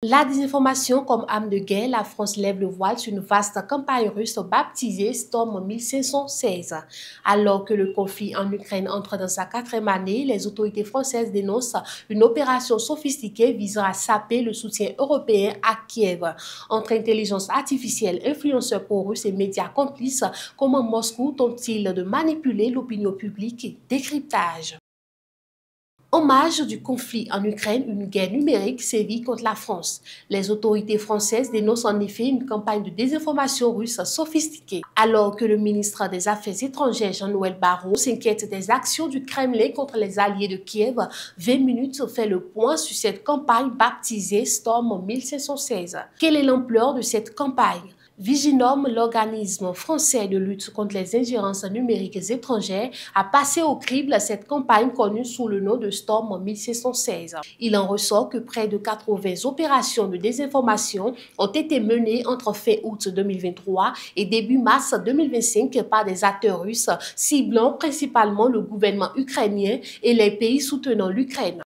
La désinformation comme arme de guerre, la France lève le voile sur une vaste campagne russe baptisée Storm 1516. Alors que le conflit en Ukraine entre dans sa 4e année, les autorités françaises dénoncent une opération sophistiquée visant à saper le soutien européen à Kiev. Entre intelligence artificielle, influenceurs pro-russes et médias complices, comment Moscou tente-t-il de manipuler l'opinion publique et décryptage? En marge du conflit en Ukraine, une guerre numérique sévit contre la France. Les autorités françaises dénoncent en effet une campagne de désinformation russe sophistiquée. Alors que le ministre des Affaires étrangères Jean-Noël Barrot s'inquiète des actions du Kremlin contre les alliés de Kiev, 20 minutes fait le point sur cette campagne baptisée Storm 1516. Quelle est l'ampleur de cette campagne? Viginum, l'organisme français de lutte contre les ingérences numériques étrangères, a passé au crible cette campagne connue sous le nom de Storm 1516. Il en ressort que près de 80 opérations de désinformation ont été menées entre fin août 2023 et début mars 2025 par des acteurs russes, ciblant principalement le gouvernement ukrainien et les pays soutenant l'Ukraine.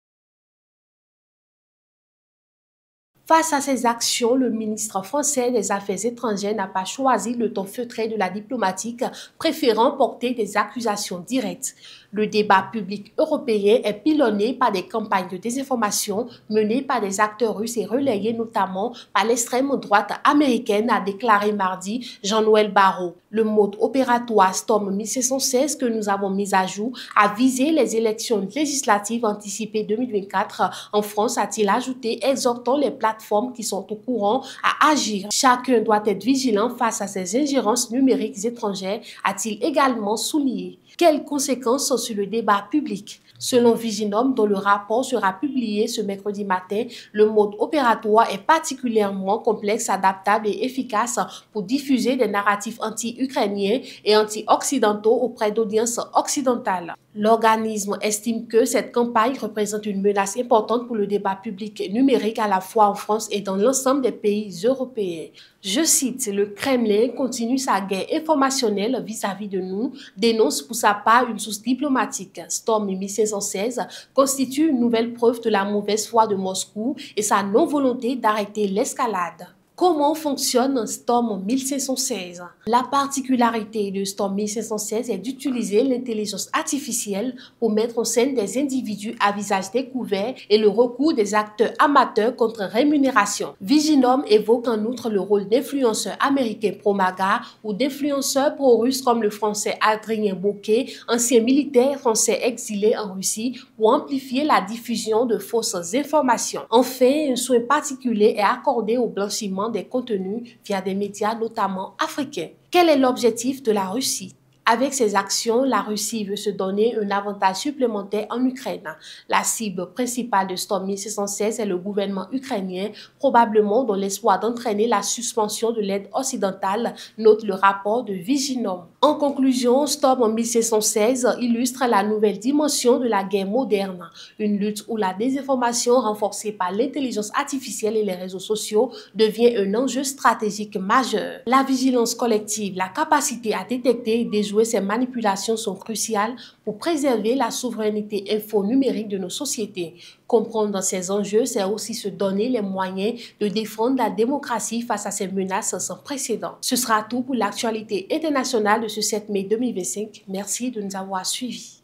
Face à ces actions, le ministre français des Affaires étrangères n'a pas choisi le ton feutré de la diplomatique, préférant porter des accusations directes. Le débat public européen est pilonné par des campagnes de désinformation menées par des acteurs russes et relayées notamment par l'extrême droite américaine, a déclaré mardi Jean-Noël Barrot. Le mode opératoire Storm 1516 que nous avons mis à jour a visé les élections législatives anticipées 2024 en France, a-t-il ajouté, exhortant les plateformes qui sont au courant à agir. Chacun doit être vigilant face à ces ingérences numériques étrangères, a-t-il également souligné. Quelles conséquences sur le débat public? Selon Viginum, dont le rapport sera publié ce mercredi matin, le mode opératoire est particulièrement complexe, adaptable et efficace pour diffuser des narratifs anti-ukrainiens et anti-occidentaux auprès d'audiences occidentales. L'organisme estime que cette campagne représente une menace importante pour le débat public numérique à la fois en France et dans l'ensemble des pays européens. Je cite, le Kremlin continue sa guerre informationnelle vis-à-vis de nous, dénonce pour sa part une source diplomatique. Storm 1516 constitue une nouvelle preuve de la mauvaise foi de Moscou et sa non-volonté d'arrêter l'escalade. Comment fonctionne Storm 1516? La particularité de Storm 1516 est d'utiliser l'intelligence artificielle pour mettre en scène des individus à visage découvert et le recours des acteurs amateurs contre rémunération. Viginum évoque en outre le rôle d'influenceurs américains pro-MAGA ou d'influenceurs pro-russes comme le français Adrien Bouquet, ancien militaire français exilé en Russie, pour amplifier la diffusion de fausses informations. Enfin, un soin particulier est accordé au blanchiment des contenus via des médias notamment africains. Quel est l'objectif de la Russie? Avec ces actions, la Russie veut se donner un avantage supplémentaire en Ukraine. La cible principale de Storm 1616 est le gouvernement ukrainien, probablement dans l'espoir d'entraîner la suspension de l'aide occidentale, note le rapport de Viginum. En conclusion, Storm 1616 illustre la nouvelle dimension de la guerre moderne, une lutte où la désinformation renforcée par l'intelligence artificielle et les réseaux sociaux devient un enjeu stratégique majeur. La vigilance collective, la capacité à détecter et déjouer ces manipulations sont cruciales pour préserver la souveraineté info-numérique de nos sociétés. Comprendre ces enjeux, c'est aussi se donner les moyens de défendre la démocratie face à ces menaces sans précédent. Ce sera tout pour l'actualité internationale de ce 7 mai 2025. Merci de nous avoir suivis.